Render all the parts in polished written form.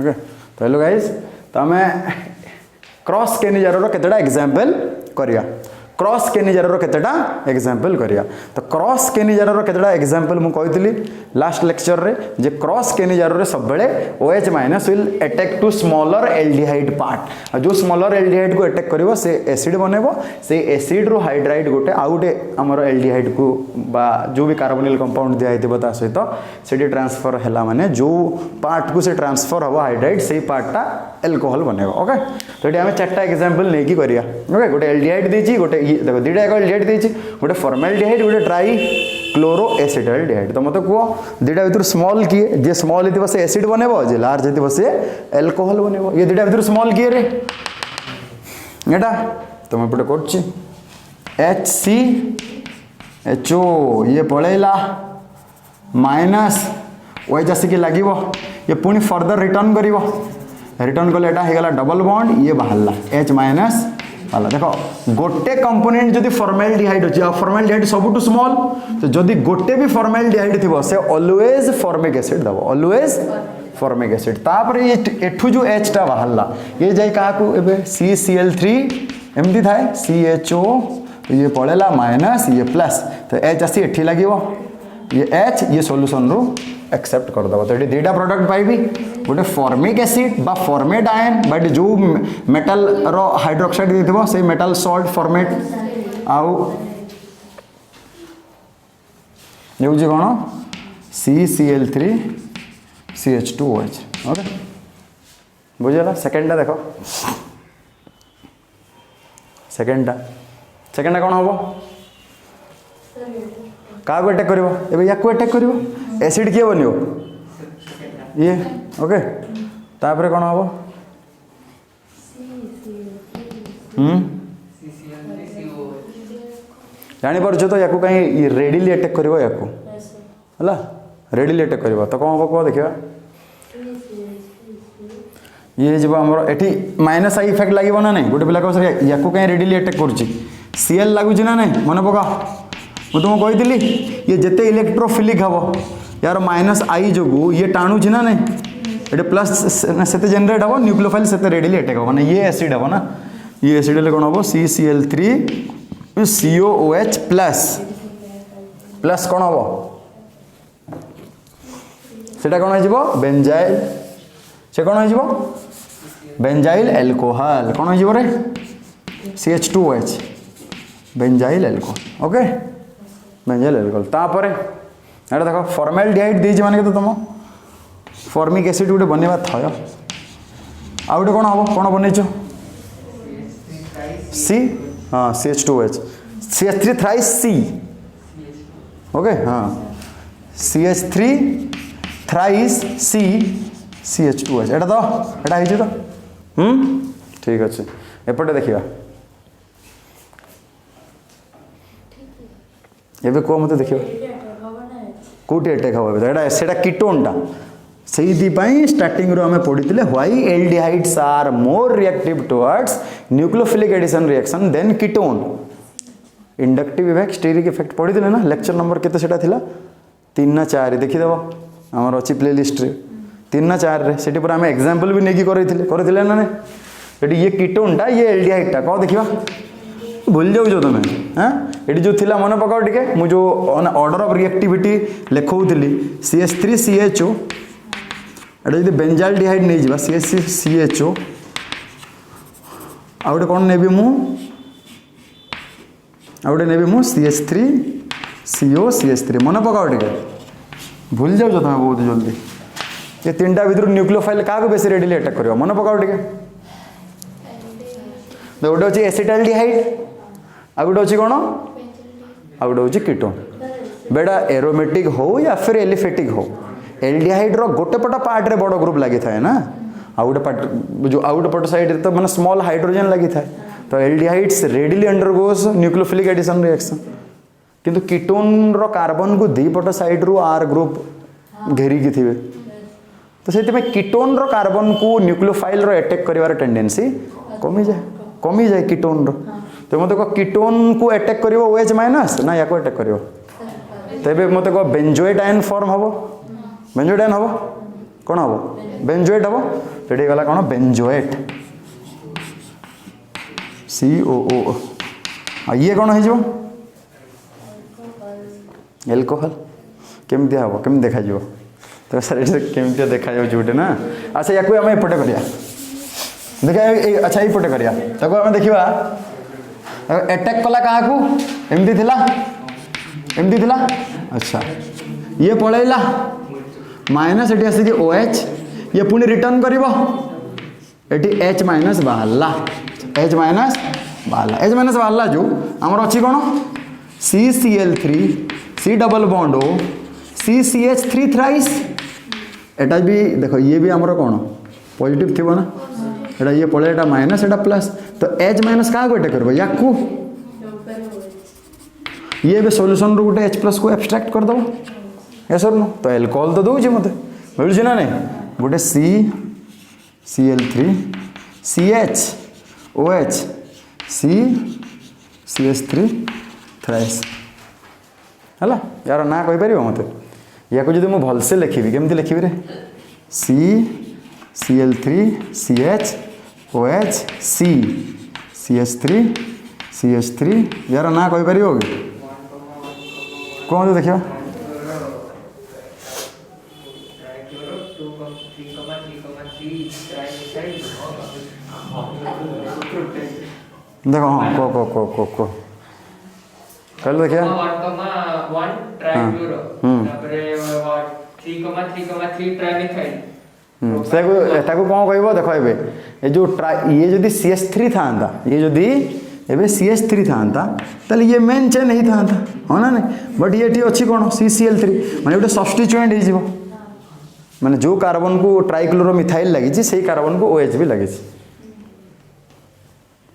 Okay तो hello guys तो आम क्रॉस केनिजार केतेटा एग्जांपल करिया क्रॉस केनिजार केतेटा एग्जांपल करिया तो क्रॉस केनिजार केतेटा एग्जांपल मु कहितली लास्ट लेक्चर रे जे क्रॉस केनिजार रे सब बेले OH minus will attack to smaller aldehyde part जो स्मॉलर एल्डिहाइड को अटैक करिवो से एसिड बनेबो से एसिड रो हाइड्राइड गोटे आ गोटे हमर एल्डिहाइड को बा जो भी कार्बोनिल कंपाउंड दिया हितबो ता सहित सेठी ट्रांसफर हैला माने जो पार्ट को से ट्रांसफर हबो हाइड्राइड से पार्टटा एल्कोहल बनेबो ओके तो एटी हमें चारटा एग्जांपल नै की करिया ओके गोटे एल्डिहाइड देची गोटे देखो दुटा एक एल्डिहाइड देची गोटे फॉर्मेल्डिहाइड गोटे ट्राई क्लोरो एसिटाल्डिहाइड तो मत कह दुटा भर स्मॉल किए जे स्मॉल हो से एसिड बनेबो जे लार्ज हो से एल्कोहल बनेबो ये दुटा भर स्मॉल किए रे एटा तो मैं पटे करछि HCHO ये पळेला माइनस OH आसिक लागिबो ये पुणी फर्दर रिटर्न करिवो रिटर्न कले एटा हेगला डबल बॉन्ड ये बाहरला H माइनस वाला देखो गोटे कंपोनेंट जदि फॉर्मेल्डिहाइड अछि आ फॉर्मेल्डिहाइड सबटू स्मॉल तो जदि गोटे भी फॉर्मेल्डिहाइड थिबो से ऑलवेज फॉर्मिक एसिड दबो ऑलवेज फॉर्मिक एसिड तापर ये एठू जो H टा बाहरला ये जाई का को एबे CCl3 एमदी थाए CHO ये पळेला माइनस ये प्लस तो H आसी एठी लागिवो ये H ये सॉल्यूशन रो एक्सेप्ट कर दबो तो एटी दुटा प्रोडक्ट पाइबी गोटे फॉर्मिक एसिड बा फॉर्मेट आयन बट जो मेटल रो हाइड्रोक्साइड देथिबो से मेटल सॉल्ट फॉर्मेट आउ जे कोन CCl3 CH2OH ओके बुझला सेकंडा देखो सेकंडा कोन होबो का अटैक करिवो एबे या को अटैक करिवो एसिड किए बनियो ये ओके तापर कौन हम जानी पार्छ तो या कहीं रेडिली अटैक करिवो या को हला रेडिली अटैक करिवो तो कौन हम को देखिबा ये जब हमर एठी माइनस आई इफेक्ट लागिवो ना नहीं गोटे पिला को सर या को कहीं रेडिली अटैक करछि Cl लागु छी ना नहीं मन पका मु तुम कही ये जिते इलेक्ट्रोफिलिक हम यार माइनस आई जो ये टाणु ना नहीं ये प्लस से जेनरेट हम न्यूक्लियोफाइल से रेडिली अटैक हम ना ये एसिड हम ना ये एसिड हेल्ले कौन हम CCl3 COOH प्लस कौन हम सेटा कौन हो बेंजाइल से कौन हो बेंजाइल एल्कोहल कौन हो रे CH2OH benzyl alcohol okay benzyl alcohol तापर एटा देखो फॉर्मेल्डिहाइड देछि माने तो तुम फॉर्मिक एसिड गोटे बनेबा थय आ गोटे कोन हबो कोन बनेछो C हां CH2OH CH3 thrice C okay हां CH3 थ्राइस C CH2OH एटा हिजि तो ठीक अछि एपटे देखिबा एबे को मते देखिबा कोटी अटैक हम एटा सेटा कीटोनटा से स्टार्टिंग रो हमें पढ़ी why aldehydes are more reactive towards nucleophilic addition reaction than ketone inductive effect steric effect पढ़ी ना लेक्चर नंबर केते सेटा थिला 3 ना 4 देखिदेव आमर अच्छी प्लेलिस्ट रे 3 ना 4 रे सेठी पर हमें एग्जांपल भी नेकी करथिले ना ये कीटोनटा ये एल्डिहाइडटा कह देखिबा भूल जाऊ तुम हाँ ये जो थिला मन पकाओ टिके मु जो ऑर्डर ऑफ रिएक्टिविटी लिखौली CH3CHO एटा जो बेंजाल्डिहाइड नहीं जा CH3CHO आ गोटे कौन नेबी मु CH3CO मन पकाओ टिके भूल जाऊ तुम बहुत जल्दी ये तीनटा भर न्यूक्लियोफाइल क्या बेस रेडिली अटैक कर मन पकाओ टिके गोटे अच्छे एसिटाल्डिहाइड आ गोटे अच्छी कौन आ गोटे हूँ कीटोन बेटा एरोमेटिक हो या फिर एलिफेटिक हो एल्डिहाइड रो गोटे पट पार्ट रे बड़ ग्रुप लगी थाए ना आ गोटे पार्ट जो आ गोटे पट साइड तो माने स्मॉल हाइड्रोजन लगी थाए तो aldehydes readily undergoes nucleophilic addition reaction किंतु कीटोन रो कार्बन को दी पट साइड रू आर ग्रुप घेरिकी थिबे तो से कीटोन रो कार्बन को न्यूक्लियोफाइल रो अटैक करिवार टेंडेंसी कमी जाए कीटोन रो तो मत कह कीटोन को अटैक करिवो OH माइनस ना या को अटैक करिवो तेबे मत कह बेंजोएट आयन फॉर्म हबो बेंजोएट आयन हबो कौन हम बेंजोएट हम तो ये गला कौन बेंजोएट COO ये कौन हो एल्कोहल केमती हम केमी देखा तो सर ये केमती देखा गोटे ना अच्छा या आम एपटे करिया देखा अच्छा ये करिया ताको आम देखा अटैक कला क्या एमती थिला एमती थिला अच्छा ये पलैला माइनस ये आसिक OH ये पुणी रिटर्न कर H माइनस बाहरला H माइनस बाहरला जो आमर अच्छी कौन CCl3 C double bond O CCH3 thrice एटा भी देखो ये भी आमर कौन पॉजिटिव थी ना एटा ये पड़े एटा माइनस एटा प्लस तो H माइनस क्या गोटे कर या ये भी सॉल्यूशन रो गोटे H प्लस को एब्स्ट्रैक्ट कर दो यस और नो तो एल्कोहल तो दूचे मत मिलूँ ना नहीं गोटे CCl3 CH OH CH3 thrice है यार ना कहीपर मत या जो मुझे भलसे लिखी केमती लिखी रे CCl3 CH OH CH3 यार ना कहीपर कि कहूँ देखिए देखो हाँ को कल देखिए कौन कह देख ये जो ये जदि CH3 था ये जदि एबे CH3 था ताले ये मेन चेन ही था हाँ ना नहीं बट ये अच्छी कौन CCl3 माने गोटे सब्स्टिट्यूएंट हो माने जो कार्बन को ट्राइक्लोरोमिथाइल लगी से कार्बन को OH भी लगी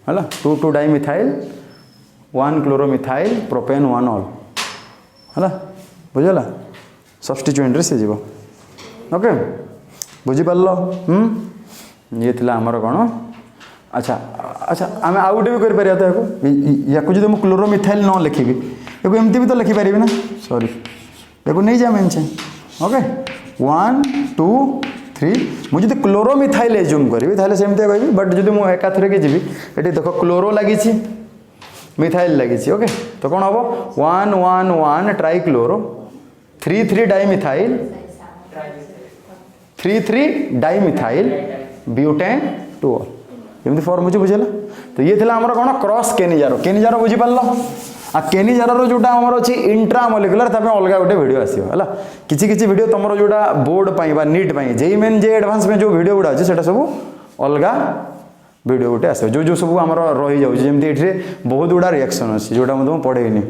है 2 डाइमिथाइल 1 क्लोरोमिथाइल प्रोपेन 1 ऑल है बुझला सब्स्टिट्यूएंट से जीव ओके बुझीपार ये थिला आमर कौन अच्छा अच्छा आम आउ गोटे भी कर या जो मुझे क्लोरोमिथाइल न लिखी या एमती भी तो लिखिपारि ना सॉरी या नहीं जा मेन चेन ओके 1 2 3 मुझे क्लोरोमिथाइल एज्यूम करी ताले सेमती कहि बट जो मुझे एकाथर के जी ये देख क्लोरो लगी मिथाइल लगी ओके तो कौन हम 1 1 1 ट्राइक्लोरो 3 3 डाइमिथाइल 3 3 डाइमिथाइल ब्यूटेन 2 एमती फॉर्म मुझे बुझेगा तो ये थिला हमर कौन क्रॉस केनिजार बुझीपार आ केनिजार जोटा आमर अच्छी इंट्रा मलिकुलर ताप अलग गोटे वीडियो आसो है किसी किसी वीडियो तुम जोटा बोर्ड नीट जेई मेन जे एडवांस में जो वीडियो गुड़ा अच्छे से सब अलग वीडियो गोटे आस जो जो सब आम रही जाऊँगी ये बहुत गुड़ा रिएक्शन अच्छी जोटा मुझे पढ़ेनी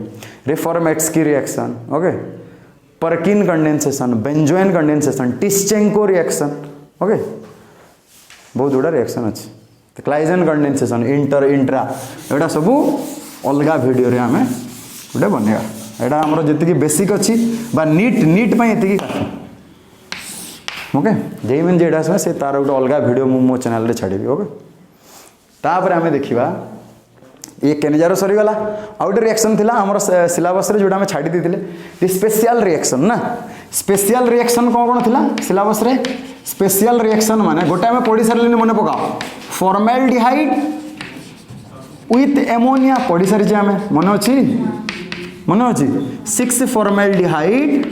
Reformatsky reaction okay Perkin condensation benzoin condensation Tishchenko reaction okay बहुत गुड़ा रिएक्शन अच्छी क्लाइजेन कंडेंसेशन इंटर इंट्रा एटा सब अलग वीडियो रे आमे गोटे बनेगा एटा हमर जति बेसिक अच्छी नीट पाई एति काफी ओके जेई मेन जेडा से तार गोटे अलग वीडियो मो चैनल रे छाड़ी ओके तापर आमे देखिबा ये केनिजार सरीगला आउ गोटे रिएक्शन थिला हमर सिलेबस रे जोटा आमे छाड़ी देथिले स्पेशल रिएक्शन ना स्पेशल रिएक्शन कौन थिला सिलेबस रे स्पेशल रिएक्शन माने गोटे आमे पढ़ी सारलिनी मने पकाओ फॉर्माल्डिहाइड विथ एमोनिया पढ़ी सारी आम मन अच्छी 6 formaldehyde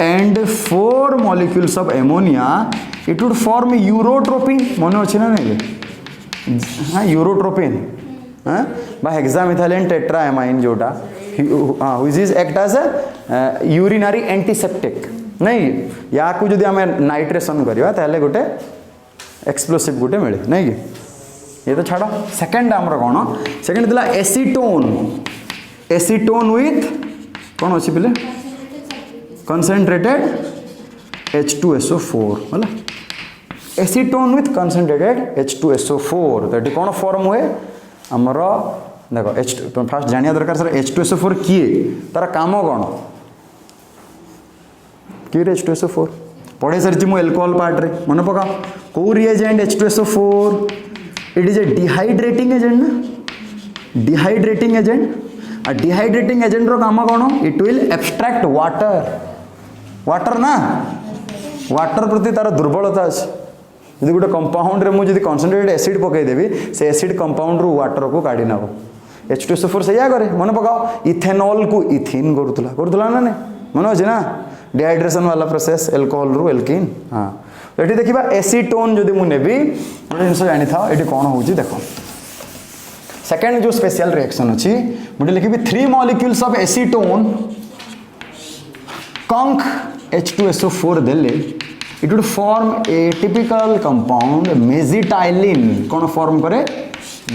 and 4 molecules of ammonia it would form urotropine मन अच्छी ना नहीं हाँ यूरोट्रोपिन हाँ हेक्सामिथाइलिन टेट्राएमाइन जोटा which is act as a urinary antiseptic नहीं या को जदि आम नाइट्रेशन करवा ताले गोटे एक्सप्लोसिव गोटे मिले नहीं कि ये तो छाड़ सेकेंड आमर कौन सेकेंड थिला एसीटोन विथ कौन अच्छी पिले कंसंट्रेटेड H2SO4 है एसीटोन विथ कंसंट्रेटेड H2SO4 तो ये कौन फॉर्म हुए आमर देखो फास्ट जानिया दरकार सर H2SO4 किए तार काम कौन कि H2SO4 पढ़े सारी मुझे एल्कोहल पार्ट रे मन पका कौ reagent H2SO4 it is a dehydrating agent ना डिहाइड्रेटिंग एजेंट आ डिहाइड्रेटिंग एजेंट रो काम कौन इट विल एब्स्ट्रैक्ट वाटर ना वाटर प्रति तार दुर्बलता अच्छे यदि गोटे कंपाउंड रे मुझे कनसेंट्रेटेड एसिड पकईदेवी से एसिड कंपाउंड रु वाटर को काढ़ी नब H2SO4 से करे मन पकाओ इथेनॉल को इथिन करूला ना नहीं मन अच्छे ना डिहाइड्रेशन वाला प्रोसेस एल्कोहल रु एल्किन हाँ तो ये देखा एसीटोन जदि मुझे नेबी गोटे जिन जानी था ये कौन हो देख सेकेंड जो स्पेशल रिएक्शन अच्छी मुझे लिखी 3 molecules of acetone conc H2SO4 देले it would form a typical compound mesitylene कौन फॉर्म करे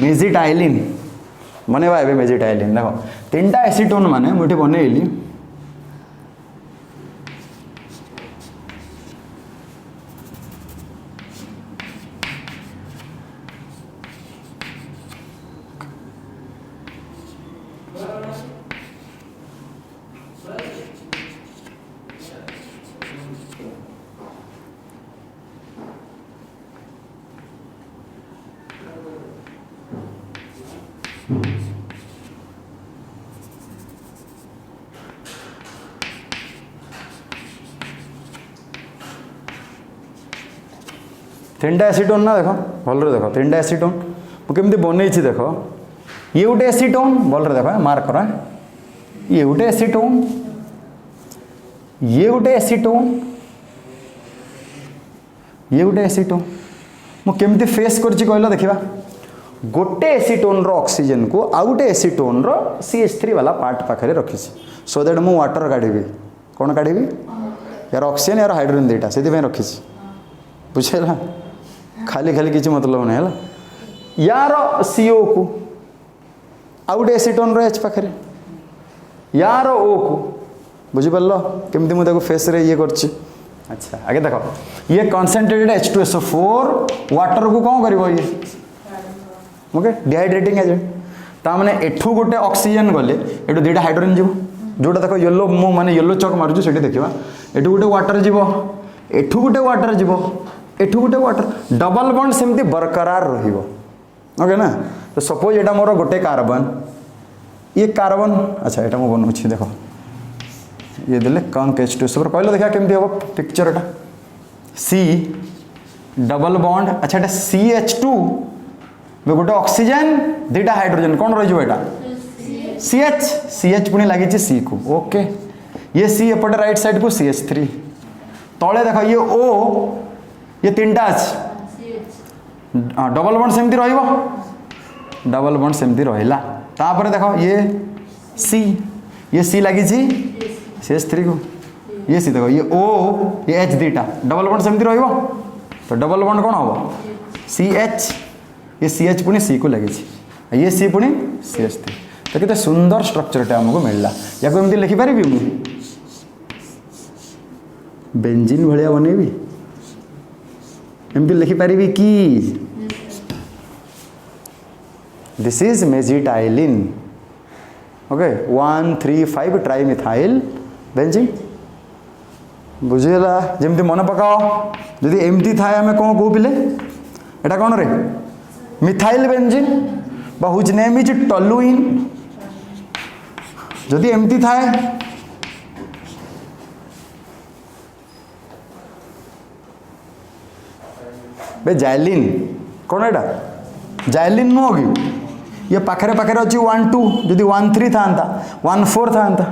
मेजिटाइलिन बनेबा ए मेजिटाइलिन देख 3टा एसीटोन माने मुझे बनईली तीनटा एसीटोन ना देख भल देख 3टा एसीटोन मुझे बनई देख ये गोटे एसीटोन भल देख मार्क कर ये गोटे एसीटोन ये गोटे एसीटोन ये गोटे एसीटोन मुझे फेस कर देखा गोटे एसीटोन रो ऑक्सीजन को आउ गोटे एसीटोन रो CH3 वाला पार्ट पाखे रखी सो दैट मु वाटर काढ़ी कौन काढ़ी यार ऑक्सीजन यार हाइड्रोजन दुईटा से रखी बुझेगा खाली खाली किसी मतलब नहीं है यार CO को आउ गोटे एसीटोन रो H पाखे यार O को बुझिपार केमती मुझे फेस रे ये करछि अच्छा आगे देखो ये कॉन्सेंट्रेटेड H2SO4 वाटर को कौन करिवो ये ओके डिहाइड्रेटिंग एजेंट ताने एठू गोटे ऑक्सीजन गले एठू दुईटा हाइड्रोजन जीव जोटा देख येलो मु माने येलो चक मारुछु सेठी देखिबा एठू गोटे वाटर जीव एठू गोटे वाटर जीव एठू गोटे वाटर डबल बॉन्ड सेमती बरकरार रहिबो ओके ना तो सपोज एटा मोर गोटे कार्बन ये कार्बन अच्छा एटा मु बनउछि देखो ये देले कंक H2SO4 कहलो देखा केमती हो पिक्चर एटा C डबल बॉन्ड अच्छा एटा CH2 गोटे ऑक्सीजन दुईटा हाइड्रोजन कौन रही CH पुणी लगी C को ओके ये C एपटे राइट साइड को CH3 तले देख ये O ये 3टा अच्छे डबल बॉन्ड सेमती रहिबो डबल बॉन्ड सेमती रहिला तापर देख ये C लगी CH3 को ये C देखो ये O ये H दुईटा डबल बॉन्ड सेमती रहिबो तो डबल बॉन्ड कौन हम CH ये CH पुणी C को लगी ये C पुणी CH3 तो कितने सुंदर स्ट्रक्चर आमको मिलला या एमती लिखिपारि मु बेंजीन भाया बनैबी एमती लिखिपारि कि this is mesitylene okay 1,3,5 trimethyl benzene बुझीगला जमती मन पकाओ जदि एमती थाए आम कौन कहू पिले एटा कौन रे मिथाइल बेंजीन बा हुज नेम इज टलुइन जदि एमती थाए बे जाइलिन कौन एटा जाइलिन नुह कि ये पाखरे पाखरे अच्छी 1,2 जदि 1,3 था 1,4 था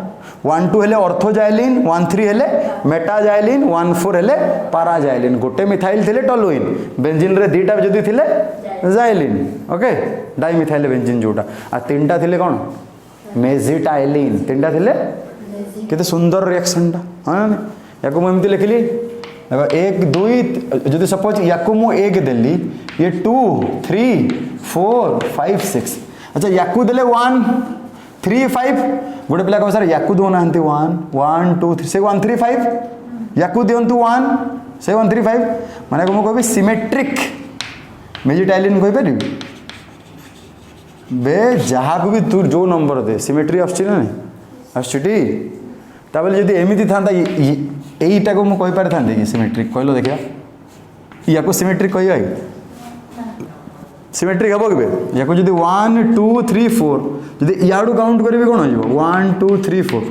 1,2 हेले ऑर्थोजाइलिन 1,3 हेले मेटाजाइलिन 1,4 हेले पाराजाइलिन गोटे मिथाइल थिले टलुइन बेंजीन रे दीटा जदि थिले जाइलिन ओके डाइमिथाइल बेंजीन जोटा आ 3टा थिले कौन मेजिटाइलिन 3टा थिले केते सुंदर रिएक्शन टा हां याको मु एमती लिखली देखो 1 2 जदि सपोज याको मु 1 देली ये 2 3 4 5 6 अच्छा याकू देले 1 3 5 गोटे पिला कह सर याकू दो नांती 1 1 2 3 से 1 3 5 याकू दियंतु 1 से 1 3 5 माने को कहबी सिमेट्रिक मेजिटाइलिन कहि पारि बे जहाँ को भी तू जो नंबर दे सिमेट्री आछी ना आछी ताबले जदि एमिति थांता एईटा को मु कहि पारि थांती कि सिमेट्रिक कहलो देखिया याकू सिमेट्रिक कहि आई सिमेट्रिक हम कि या जब 1 2 3 4 जब इाड़ू काउंट करी कौन हो 1 2 3 4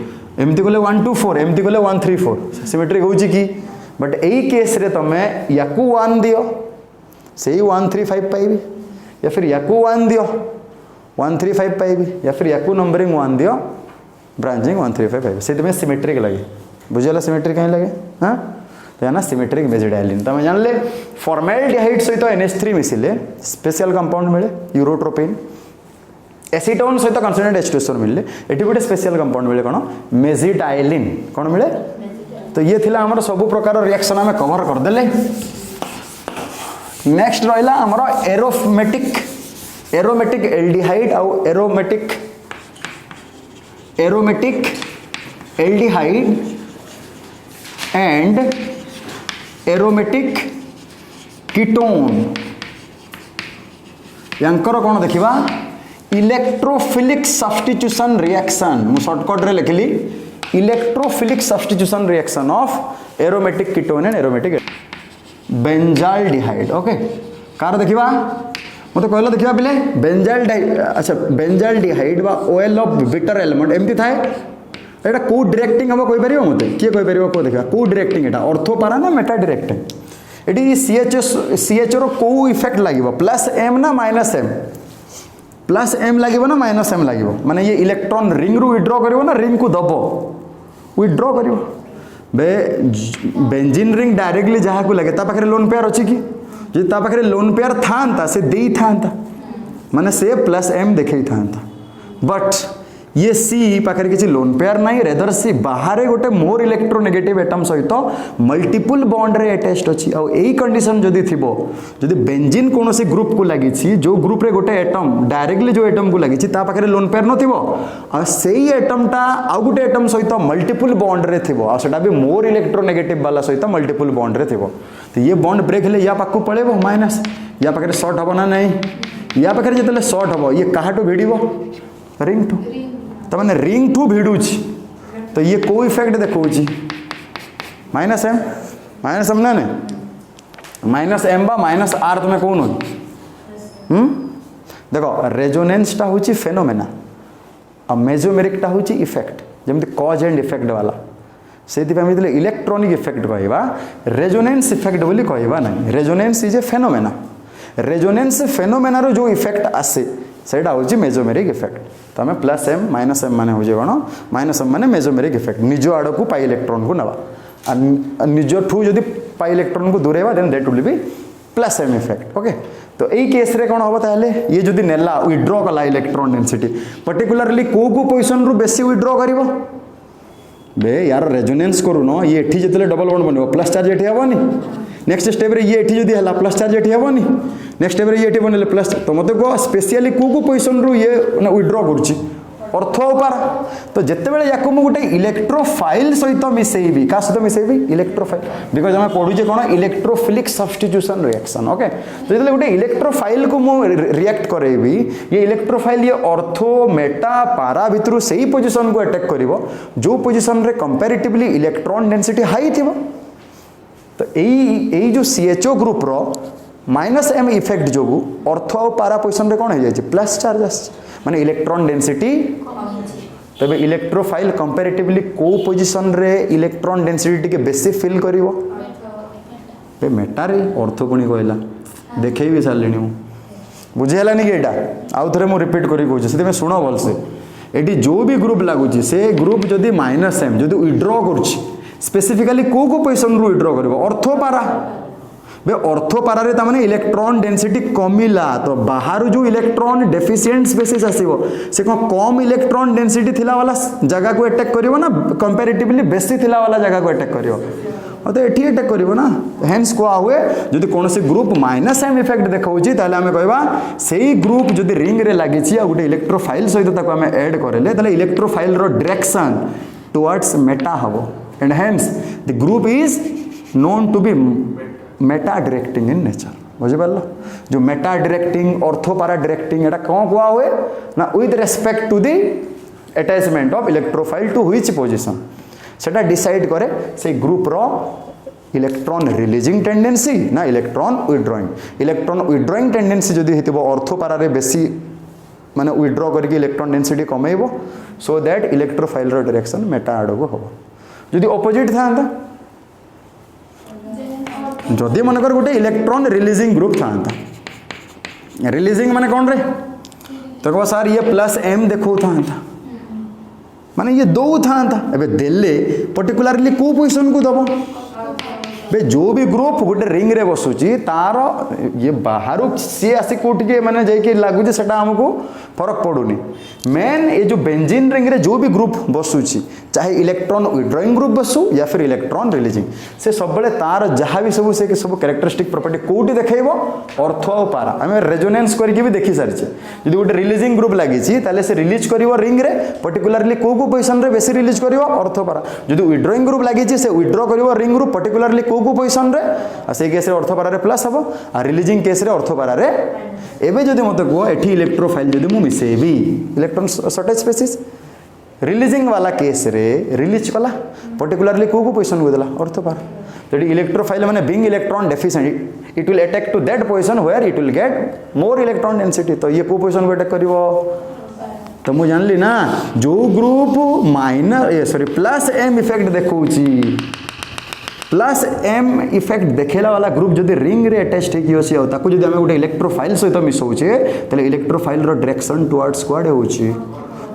एमती कले 1 2 4 एमती कले 1 3 4 सिमेट्रिक हो कि बट यही केस रे तुम याकू 1 दियो से 135 पाइबी या फिर याकू 1 दियो 135 पाइबी या फिर याकू नंबरिंग 1 दियो ब्रांचिंग 135 पाइबी से सिमेट्रिक लगे बुझेगा सिमेट्रिक कहीं लगे हाँ तो ना सिमेट्रिक बेंजीडाइलिन तुम जान ले फॉर्माल्डिहाइड सहित NH3 मिसिले स्पेशल कंपाउंड मिले यूरोट्रोपिन एसीटोन सहित कॉन्सोनेंट H2SO मिले एटी गोटे स्पेशल कंपाउंड मिले कौन मेजिडाइलिन कौन मिले तो ये थिला हमर सब प्रकार रिएक्शन आम कवर करदे नेक्स्ट रहा आमर एरोमेटिक एल्डिहाइड आउ aromatic aldehyde and aromatic ketone यांकर कौन देखिबा इलेक्ट्रोफिलिक सब्स्टिट्यूशन रिएक्शन मु शॉर्टकट रे लिखली electrophilic substitution reaction of aromatic ketone and aromatic benzaldehyde okay कार देखिबा मते कहला देखिबा बिले बेंजाल्डिहाइड अच्छा बेंजाल्डिहाइड बा ऑयल ऑफ बिटर एलिमेंट एमती थाए एटा को डायरेक्टिंग हम कोइ परिबो मते किए कोइ परिबो को देखिबा को डायरेक्टिंग एटा ऑर्थो पारा ना मेटा डायरेक्टिंग एटी CH रो को इफेक्ट लागिबो प्लस m ना माइनस m प्लस m लागिबो ना माइनस m लागिबो माने ये इलेक्ट्रॉन रिंग रु विथड्रॉ करिवो ना रिंग को दबो विथड्रॉ करिवो बे बेंजीन रिंग डायरेक्टली जहाँ को लगे ता पाखरे लोन पेयर अछि कि जे ता पाखरे लोन पेयर थांता से देई थांता माने से प्लस m देखै थांता बट ये सी पाखरे किसी लोन पेयर नहीं रेदर सी बाहर गोटे मोर इलेक्ट्रोनेगेटिव एटम सहित मल्टीपल बॉन्ड रे अटैच्ड अछि आ एई कंडीशन जदी थिबो जदी बेंजीन कोनोसी ग्रुप को लागि छी जो ग्रुप रे गोटे एटम डायरेक्टली जो एटम को लागि छी ता पाखरे लोन पेयर नथिबो आ सेई एटम टा आ गोटे एटम सहित मल्टीपल बॉन्ड रे थिबो आ सेटा भी मोर इलेक्ट्रोनेगेटिव वाला सहित मल्टीपल बॉन्ड रे थिबो तो ये बॉन्ड ब्रेक हेले या पाखु पळेबो माइनस या पाखरे शॉर्ट हबो ना नहीं या पाखरे जतले शॉर्ट हबो ये काहाटो भिडिबो रिंग टू तो मैंने रिंग टू भिडुची तो ये को इफेक्ट देखो माइनस एम ना माइनस एम बा माइनस आर तुम्हें कौन देखो रेजोनेंस टा होची फेनोमेना आ मेजोमेरिक टा होची इफेक्ट जमती कॉज एंड इफेक्ट वाला से इलेक्ट्रॉनिक इफेक्ट कहवा रेजोनेंस इफेक्ट बोली कहवा नहीं resonance is a phenomena resonance phenomena जो इफेक्ट आसे सेटा होची मेजोमेरिक इफेक्ट तो आम प्लस एम माइनस एम माने होजे कौन माइनस एम माने मेजोमेरिक इफेक्ट निज आड़ को पाई इलेक्ट्रॉन को नवा निज ठू जदि पाई इलेक्ट्रॉन को दूरेबा then that will be plus M effect okay तो यही केस रे कौन हम ताले ये जदि नेला विथड्रॉ कला इलेक्ट्रॉन डेंसिटी पर्टिकुलरली को पोजिशन रु बेसी विथड्रॉ करिवो बे यार रेजोनेंस करू न ये एठी जतले डबल बॉन्ड बनिवो प्लस चार्ज एठी हबनी नेक्स्ट स्टेप रे ये एठी जदि हला प्लस चार्ज एठी हबनी नेक्स्ट स्टेप रे ये एठी बनले प्लस तो मते को स्पेशली को पोजिशन रु ये विथड्रॉ करछि अर्थ उपार तो जिते बड़े या गोटे इलेक्ट्रोफाइल सहित मिसेबी क्या सहित मिसेबी इलेक्ट्रोफाइल बिकज आम पढ़ुचे कौन इलेक्ट्रोफिलिक सब्स्टिट्यूशन रिएक्शन ओके तो जो गोटे इलेक्ट्रोफाइल को मुझे रिएक्ट करेबी ये इलेक्ट्रोफाइल ये ऑर्थो मेटा पारा भितर से ही पोजिशन को अटैक कर जो पोजिशन रे कंपैरेटिवली इलेक्ट्रॉन डेंसिटी हाई थी तो यही जो CHO group rho minus M effect जो ऑर्थो और पारा पोजिशन रे कौन हो जाए प्लस चार्ज माने इलेक्ट्रॉन डेंसिटी तबे इलेक्ट्रोफाइल कंपैरेटिवली को पोजिशन रे इलेक्ट्रॉन डेंसिटी के बेसी फिल करिवो पे मेटा रे ऑर्थो कोनी कहला देखै भी सारलेनी मु बुझे हला नि एटा आउ थरे मु रिपीट करी कहू से तुम सुनो भल से एटी जो भी ग्रुप लागुची से ग्रुप जदी माइनस एम जदी विथड्रॉ करछि स्पेसिफिकली को पोजिशन रु विथड्रॉ करिवो ऑर्थो पारा बे ऑर्थो पारा रे तामाने इलेक्ट्रॉन डेंसिटी कमिला तो बाहर जो इलेक्ट्रॉन डेफिशिएंट स्पेसीज आसीबो से कम इलेक्ट्रॉन डेंसिटी थिला वाला जगह को अटैक करिवो ना कंपैरेटिवली बेसी थिला वाला जगह को अटैक करिवो तो एठी अटैक करिवो ना हेंस को हुए जदि कोनोसी ग्रुप माइनस एम इफेक्ट देखाउची ताले हमें कहबा सेही ग्रुप जदि रिंग रे लागिची आ गुटे इलेक्ट्रोफाइल सहित ताको हमें ऐड करेले ताले इलेक्ट्रोफाइल रो डायरेक्शन टुवर्ड्स मेटा हबो and hence the group is known to be meta directing in nature बुझे पार जो meta directing ortho para directing एटा कौन कुआ हुए ना with respect to the attachment of electrophile to which position सेटा डिसाइड करे से ग्रुप रो इलेक्ट्रॉन रिलीजिंग टेंडेंसी ना इलेक्ट्रॉन विथड्रॉइंग टेंडेंसी जदि हेतिबो ऑर्थो पारा रे बेसी माने विथड्रॉ करके electron density कमेइबो so that electrophile रो डायरेक्शन मेटा आडो को हो जदि ऑपोजिट थांता जदि मनकर गोटे इलेक्ट्रॉन रिलीजिंग ग्रुप था, रिलीजिंग माने कौन रे, तो कहो सर ये प्लस एम देखो था माने ये दो था एबे देले पर्टिकुलरली को पोजीशन को दबो बे जो भी ग्रुप गोटे रिंग रे बसुची तार ये बाहर सी आसी कोटिके माने जाइके लागुचे सेटा हमको फरक पड़ुनी। मेन ये जो बेंजीन रिंग रे जो भी ग्रुप बसुची चाहे इलेक्ट्रॉन विड्रॉइंग ग्रुप बसु या फिर इलेक्ट्रॉन रिलीजिंग से सब बड़े तार जहाँ भी सब से सब कैरेक्टरिस्टिक प्रॉपर्टी कोटी देखैबो अर्थ और पारा आम रेजोनेंस करके भी देखी सारी जो गोटे रिलीजिंग ग्रुप लगी ताले से रिलीज करिवो रिंग रे पर्टिकुलरली को पोजिशन रे बेसी रिलीज करिवो अर्थ पारा जो विड्रॉइंग ग्रुप लगी से विड्रॉ करिवो रिंग ग्रुप पर्टिकुलरली को पोजिशन रे से केस रे अर्थ पारा रे प्लस हबो आ रिलीजिंग केस रे अर्थ पारा रे एबे जदि मते को एठी इलेक्ट्रोफाइल जदि मु मिसेबी इलेक्ट्रॉन शॉर्टेज स्पेसिस रिलीजिंग वाला केस रे रिलीज कला पर्टिकुलरली को पोजिशन को देला अर्थ पारा जदि इलेक्ट्रोफाइल माने being electron deficient it will attack to that position where it will get more electron density तो ये को पोजिशन को अटैक करिवो तो मु जानली ना जो group minus sorry plus M effect देखौची प्लस एम इफेक्ट देखेला वाला ग्रुप जदि रिंग रे अटैच होकी अछि आ ताकू जदि हम गोटे इलेक्ट्रोफाइल सहित मिसौचे तले इलेक्ट्रोफाइल रो डायरेक्शन टुवर्ड्स क्वाड होची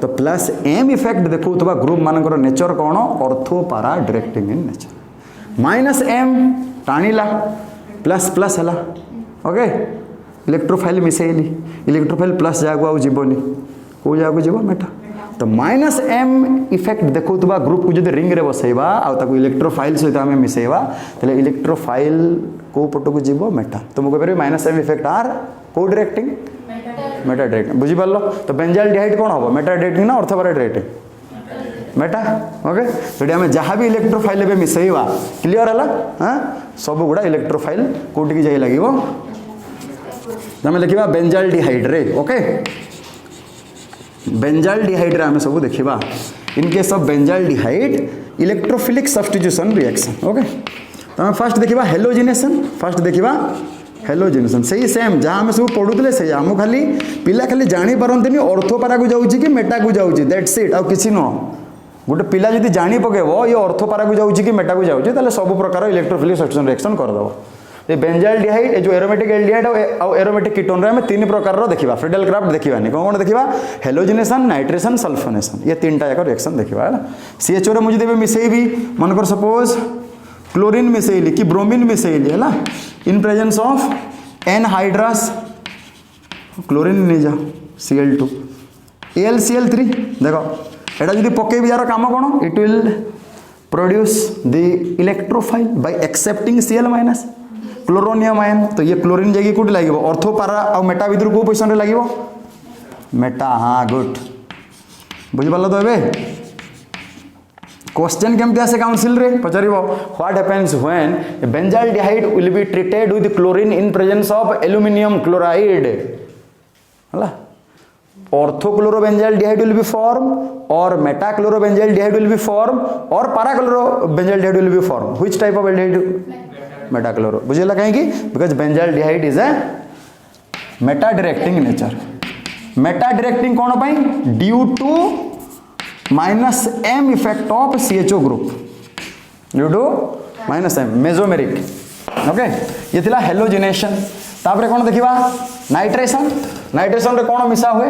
तो प्लस एम इफेक्ट देखौतबा ग्रुप मानकर नेचर कोन ortho para directing in nature minus M टाणीला प्लस प्लस हला ओके इलेक्ट्रोफाइल मिसेली इलेक्ट्रोफाइल प्लस जागो आ जीवनी को जागो जीव मेटा तो माइनस एम इफेक्ट देखौतबा ग्रुप को जदि रिंग रे बसैबा आ ताकू इलेक्ट्रोफाइल सहित आमे मिसेबा तले इलेक्ट्रोफाइल को पटो को जीव मेटा तो मु कहबे माइनस एम इफेक्ट आर को डायरेक्टिंग मेटा डायरेक्टिंग बुझी पारलो तो बेंजाइल डिहाइड कोन होबो मेटा डायरेक्टिंग ना ऑर्थोपारा डायरेक्टिंग मेटा ओके तो हम जहाँ भी इलेक्ट्रोफाइल एबे मिसेबा क्लियर हला हां सब गुडा इलेक्ट्रोफाइल कोटी की जाई लागिवो हम लिखिबा बेंजाइल डिहाइड रे ओके बेंजाइल डिहाइड रे हम सब देखिबा in case of benzaldehyde electrophilic substitution reaction okay तो हम फर्स्ट देखिबा हेलोजिनेशन फर्स्ट देखिबा हेलोजिनेशन सही सेम जहाँ हम सब पढ़ुले से आम खाली पिला खाली जानी पारंतनी ऑर्थोपारा को जाउची कि मेटा को जाउची दैट्स इट आ किछि न गोटे पिला जदि जानी पकेबो ये ऑर्थोपारा को जाउची कि मेटा को जाउची ताले सब प्रकार इलेक्ट्रोफिलिक सब्स्टिट्यूशन रिएक्शन कर दबो ये बेंजाइल डिहाइड ए जो एरोमेटिक एल्डिहाइड और एरोमेटिक कीटोन रे हम तीन प्रकार रो देखिबा फ्रीडेल क्राफ्ट देखिबानी कोन कोन देखिबा हेलोजिनेशन नाइट्रेशन सल्फोनेशन ये तीनटा एक रिएक्शन देखिबा है सीएचओ रे मुझे देबे मिसेइबी मनकर सपोज क्लोरीन मिसेइली कि ब्रोमीन मिसेइली है इन प्रेजेंस ऑफ एनहाइड्रस क्लोरीन नहीं जा Cl2 AlCl3 देखो एटा जदि पकेबी यार काम कोन it will produce the electrophile by accepting Cl- chloronium ion तो ये क्लोरीन जाइए कोटी लागिवो ऑर्थोपारा और मेटा भीतर को पोजीशन रे लागिवो मेटा हाँ गुड बुझी पालो तो एबे क्वेश्चन केमते आसे काउंसिल रे पचारिबो what happens when a benzaldehyde will be treated with chlorine in presence of aluminium chloride हला orthochlorobenzaldehyde will be form और metachlorobenzaldehyde will be form और parachlorobenzaldehyde will be form which type of aldehyde metachloro बुझेला कहीं because benzaldehyde is a meta directing nature meta directing कौन पाई due to minus M effect of CHO group due to minus M mesomeric okay ये थिला halogenation तापरे कौन देखिबा nitration nitration रे कौन मिसा हुए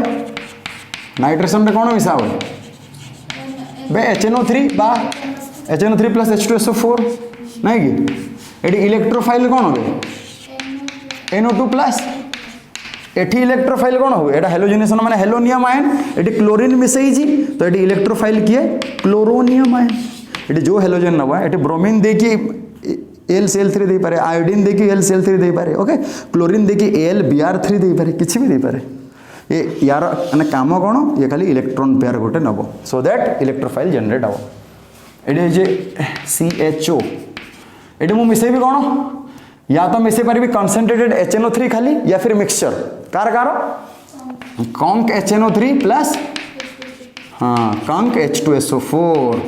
नाइट्रेशन रे कौन मिसा हुए बे HNO3 बा HNO3 प्लस H2SO4 नहीं कि एटी इलेक्ट्रोफाइल कौन हो NO2 प्लस एटी इलेक्ट्रोफाइल कौन हो एटा हेलोजिनेशन माने हेलोनियम आयन एटी क्लोरीन मिसई जी तो एटी इलेक्ट्रोफाइल किए क्लोरोनियम आयन एटी जो हेलोजन नवा एटी ब्रोमीन देखि AlCl3 दे पारे आयोडीन देखि AlCl3 दे पारे ओके क्लोरीन देखि AlBr3 दे पारे किछि भी दे पारे ये यार माने काम कौन ये खाली इलेक्ट्रॉन पेयर गोटे नबो सो दैट इलेक्ट्रोफाइल जनरेट हो एटी जे CHO एटी मु मिसे भी कौन या तो मिसे पारि कंसंट्रेटेड HNO3 खाली या फिर मिक्सचर कार कार कंक HNO3 प्लस हाँ कंक H2SO4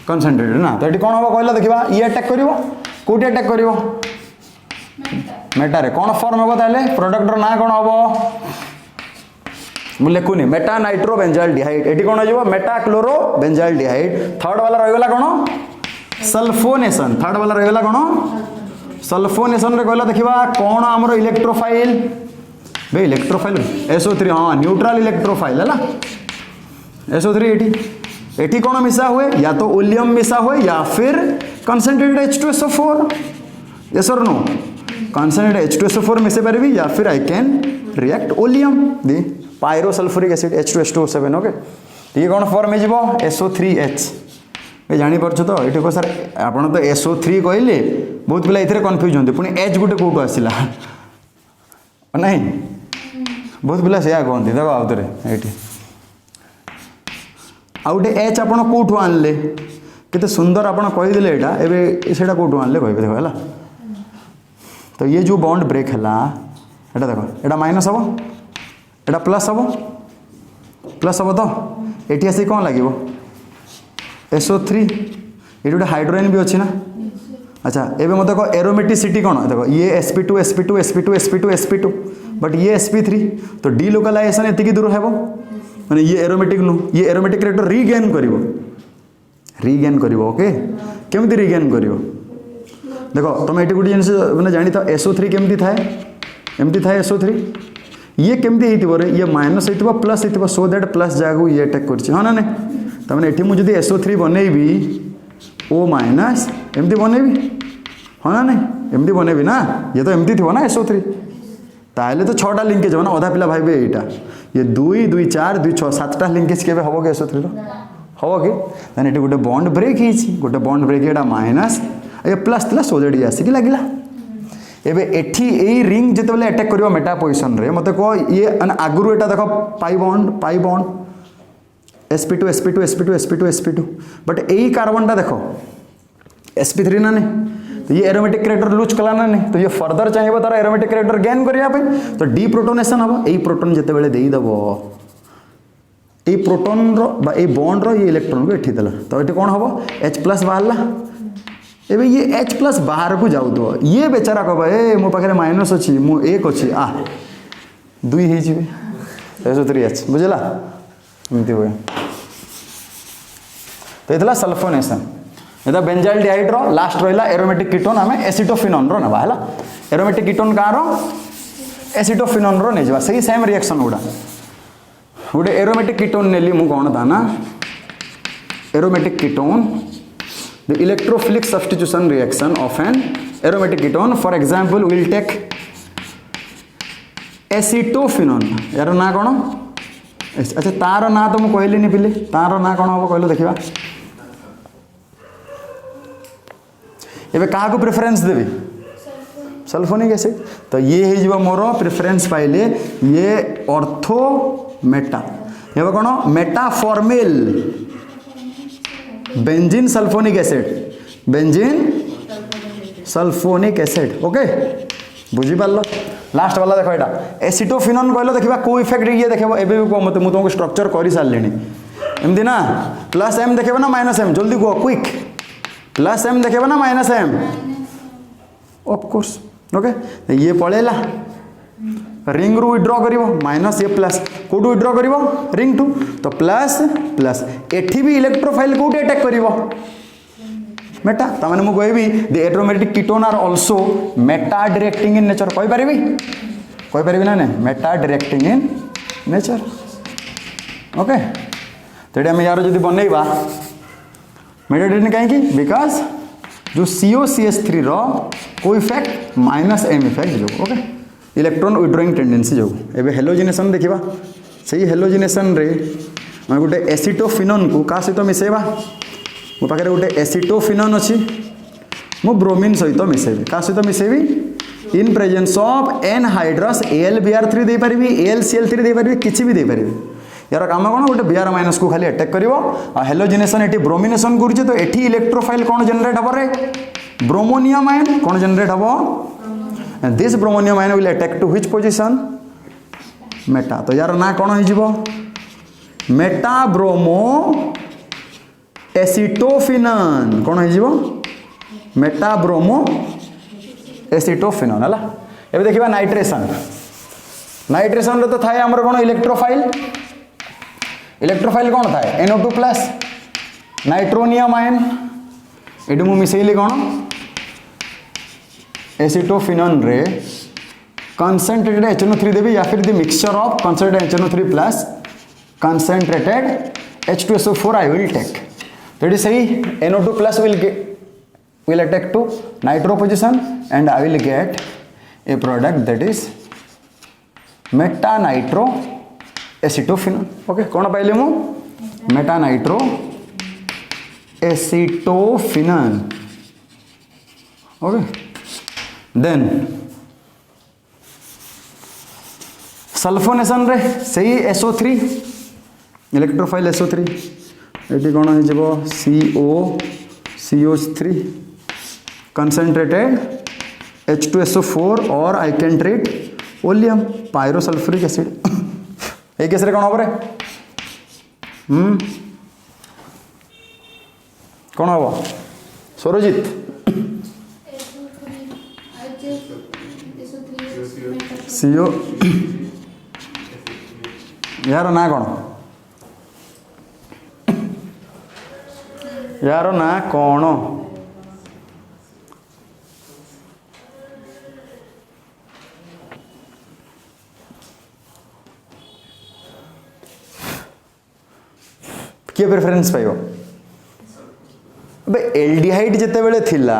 कंसंट्रेटेड ना तो ये कौन हम कहला देखा ये अटैक करिवो कोटी अटैक करिवो मेटा रे कौन फॉर्म हम ताले प्रोडक्ट ना कौन हम मु लिखुनी मेटा नाइट्रो बेंजाइल डिहाइड एटी कौन हो मेटा क्लोरो बेंजाइल डिहाइड थर्ड वाला रही कौन सल्फोनेशन थर्ड वाला रही कौन सल्फोनेशन रे कहला देखिबा कोन हमर इलेक्ट्रोफाइल बे इलेक्ट्रोफाइल SO3 हां न्यूट्रल इलेक्ट्रोफाइल है SO3 एटी कौन मिसा हुए या तो ओलियम मिसा हुए या फिर कंसंट्रेटेड H2SO4 यस और नो कंसंट्रेटेड H2SO4 मिसे पारबी या फिर I can react oleum the pyrosulphuric acid H2SO7 okay ये कौन फॉर्म हे जिवो SO3H ए जानि परछ तो एठी को सर आपण तो SO3 कहले बहुत पिला इथरे कंफ्यूज होंते पुनी H गुटे कोटो आसिला नहीं बहुत पिला सेया कहंती देखो आउतरे एठी आउटे H आपण कोठो आनले केते सुंदर आपण कहि देले एटा एबे सेटा कोठो आनले कहबे देखो हला तो ये जो बॉन्ड ब्रेक हला एटा देखो एटा माइनस हबो एटा प्लस हबो तो एटी आसी कोन लागिवो SO3 ये गोटे हाइड्रोजन भी अच्छी ना अच्छा एबे मत देखो एरोमेटिसिटी कौन देखो ये sp2 sp2 sp2 sp2 sp2 but ये sp3 तो डिलोकलाइजेशन एतिकी दूर हेबो माने ये एरोमेटिक नु ये एरोमेटिक कैरेक्टर रीगेन करिवो ओके केमति रीगेन करिवो देखो तुम एटी गुडी जिंस माने जानि था SO3 केमति थाए एमति थाए SO3 ये केमति हेतिबो रे ये माइनस हेतिबो प्लस हेतिबो सो दैट प्लस जागु ये अटैक करछि हां ना ने तमने एठी मु जदी SO3 बनेबी O माइनस एमती बनेबी हाँ ना नहीं एमती बनेबी ना ये तो एमती थी ना SO3 ताहले तो 6टा लिंकेज हो ना अधा पिला भाई एटा ये 2 2 4 2 6 7टा लिंकेज केबे हबो के SO3 रो हबो के तने एटी गोटे बॉन्ड ब्रेक हिची गोटे बॉन्ड ब्रेक एटा माइनस ए प्लस तला सोजडी आसी कि लागिला एबे एठी एई रिंग जेतेबेले अटैक करियो मेटा पोजीशन रे मते को ये आगुरु एटा देखो pi bond sp2 sp2 sp2 sp2 sp2 but यही कार्बन टा देखो sp3 ना नहीं तो ये एरोमेटिक कैरेक्टर लूज कला ना नहीं तो ये फर्दर चाहिए तार एरोमेटिक कैरेक्टर गेन करिया पे तो डी प्रोटोनेशन हम यही प्रोटोन जेते बेले देई दबो ए प्रोटोन रो बा ए बॉन्ड रो ये इलेक्ट्रॉन को एठी देला तो एठी कोन हबो H+ बाहरला एबे ये H+ बाहर को जाउ दो ये बेचारा कहबा ए मो पाखरे माइनस अछि मो 1 अछि आ 2 हे जिवे SO3H बुझला एमती हुए तो इतला सल्फोनेशन एदा बेंजाइल डिहाइड रो लास्ट रहिला एरोमेटिक कीटोन हमें एसिटोफिनोन रो नबा हला एरोमेटिक कीटोन का रो एसिटोफिनोन रो नै जबा सही सेम रिएक्शन उडा उडे एरोमेटिक कीटोन नेली मु कोन था ना aromatic ketone the electrophilic substitution reaction of an aromatic ketone for example will take acetophenone यार ना कोन अच्छा तार ना तो मुझे कहली नहीं पिले तार ना कौन हम कहलो देखा एबे कहा को प्रेफरेंस देवी सल्फोनिक एसिड तो ये हो मोर प्रेफरेंस पाइले ये ऑर्थो मेटा ये कौन meta form benzene sulphonic acid benzene sulphonic acid okay बुझी पारल लास्ट वाला देखो एटा एसिटोफिनोन कहलो देखिबा को इफेक्ट ये देखबो एबे को मते मु तुमको स्ट्रक्चर करि सारलेनी एमदी ना प्लस m देखबो ना माइनस m जल्दी गो क्विक प्लस m देखबो ना minus m of course okay ये पळेला रिंग रु विड्रॉ करिवो माइनस ये प्लस कोडु विड्रॉ करिवो रिंग टू तो प्लस प्लस एठी भी इलेक्ट्रोफाइल कोडे अटैक करिवो मेटा तमाने मु कहबी the aromatic ketone are also meta directing in nature कहि परिबी ना नहीं meta directing in nature okay तो एटा हम यार जदी बनेइबा मेटा डायरेक्टिंग काहे की बिकॉज़ जो COCH3 रो को इफेक्ट माइनस m इफेक्ट जो ओके इलेक्ट्रॉन विड्रॉइंग टेंडेंसी जो एबे हेलोजिनेशन देखिबा सही हेलोजिनेशन रे हम गोटे एसिटोफिनोन को का सहित मिसेबा मो पाखे गोटे एसिटोफिनोन अच्छी मो ब्रोमीन सहित मिसेबी का सहित मिसेबी in presence of anhydrous AlBr3 दे पारिबी AlCl3 दे पारिबी किछि भी दे पारिबी यार काम कोन गोटे Br- माइनस को खाली अटैक करिवो आ हेलोजिनेशन एटी ब्रोमिनेशन करूचे तो एटी इलेक्ट्रोफाइल कोन जनरेट हबो रे ब्रोमोनियम आयन कोन जनरेट हबो and this bromonium ion will attack to which position meta तो यार ना कोन हिजिवो मेटा ब्रोमो एसिटोफिनोन कौन हो मेटा ब्रोमो एसिटोफिनोन है एबे देखिबा नाइट्रेशन तो थाए हमर कौन इलेक्ट्रोफाइल कौन थाए NO2 प्लस नाइट्रोनियम आयन एटू मु मिसेइली कौन एसिटोफिनन रे कंसंट्रेटेड HNO3 देवी या फिर the mixture of concentrated HNO3 plus concentrated H2SO4 I will take. That is say NO2 plus will attack to nitro position and I will get a product that is meta nitro acetophenone. Okay, कौन पाइले मु meta nitro acetophenone. Okay, then sulphonation रे सही SO3 electrophile SO3 ये कौन हो CO3 concentrated H2SO4 और I can treat oleum pyrosulphuric acid ये केस रे कौन हम रे कौन हम स्वरजित CO यार ना कौन यार ना कौन किए प्रेफरेंस पाइबो अबे एल्डिहाइड जते बेले थिला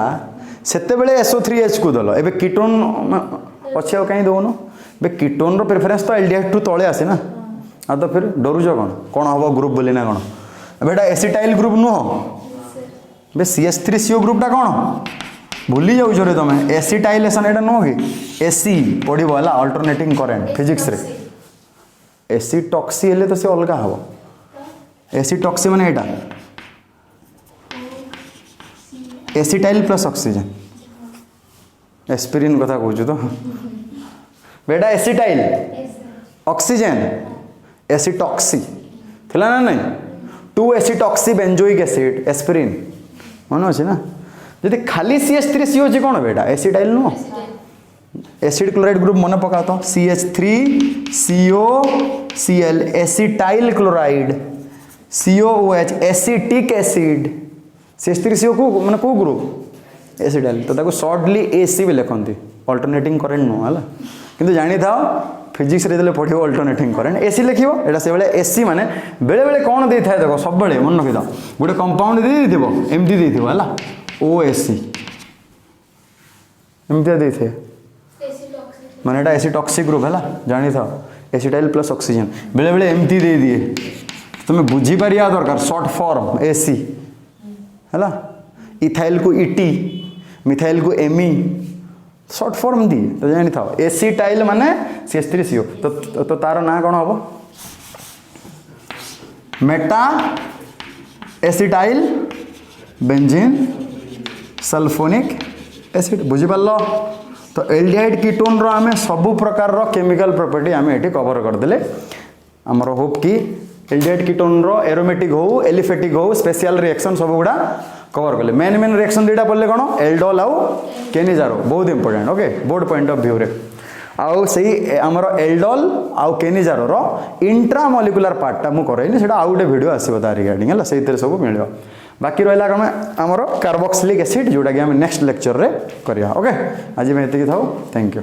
सेते बेले SO3H को दलो एबे कीटोन अच्छे आ कहीं दौन बे कीटोन रो प्रेफरेंस तो एल्डिहाइड टू तले आसे ना आ तो फिर डरुज कौन हम ग्रुप बोली ना कौन बेटा एसिटाइल ग्रुप नुह बे CH3CO ग्रुपटा कौन भूली जाऊछ रे तुम एसिटाइलेशन एटा नुह कि एसी पढ़िबो हला अल्टरनेटिंग करेंट फिजिक्स रे एसिटॉक्सी हेले तो से अलगा हबो एसिटॉक्सी माने एटा एसिटाइल प्लस ऑक्सीजन एस्पिरिन कथा कहूँ तो बेटा एसिटाइल ऑक्सीजन एसिटॉक्सी थिला ना नहीं 2 एसिटॉक्सी बेंजोइक एसिड एस्पिरिन मन अच्छे ना जदि खाली CH3CO अच्छे कौन बेटा एसिटाइल नुह एसिड क्लोराइड ग्रुप मन पका तो CH3COCl acetyl chloride COOH acetic acid CH3CO को माने को ग्रुप एसिटाइल तो ताको शॉर्टली AC भी लिखंती अल्टरनेटिंग करेंट नो हला किंतु जानि थाओ फिजिक्स रे देले पढियो अल्टरनेटिंग करेंट AC लिखिबो एटा से बेले AC माने बेले बेले कोन देई थाए देखो सब बेले मन रखि दो गोटे कंपाउंड देई दिथिबो एमडी देई दिथिबो हला OAC एमडी देई थे माने एटा एसिटॉक्सी ग्रुप हला जानि थाओ एसिटाइल प्लस ऑक्सीजन बेले बेले एमडी देई दिए तुम्हें बुझी पारिया दरकार शॉर्ट फॉर्म AC है इथाइल को ET मिथाइल को ME शॉर्ट फॉर्म दी तो जानी था एसिटाइल माने CH3CO तो तार ना कौन हम Meta acetyl benzene sulphonic acid बुझी पारल तो एल्डिहाइड कीटोन रो आमे सबु प्रकार रो केमिकल प्रॉपर्टी आमे एटी कवर कर देले हमरो होप की एल्डिहाइड कीटोन रो एरोमेटिक हो एलिफेटिक हो स्पेशल रिएक्शन सब गुड़ा कवर कले मेन रिएक्शन दुटा पड़े कौन एल्डोल आउ केनिजारो बहुत important okay board point of view रे आउ सही आमर एल्डोल आउ केनिजारो रो इंट्रामोलिकुलर पार्टा मु करैनी सेटा आउ गोटे वीडियो आसीबो ता रिगार्डिंग हला सेही सब मिलियो बाकी रहिला कम आमर कार्बोक्सिलिक एसिड जोटा कि हम नेक्स्ट लेक्चर रे करिया ओके आज मैं एतिकी थाउ थैंक यू।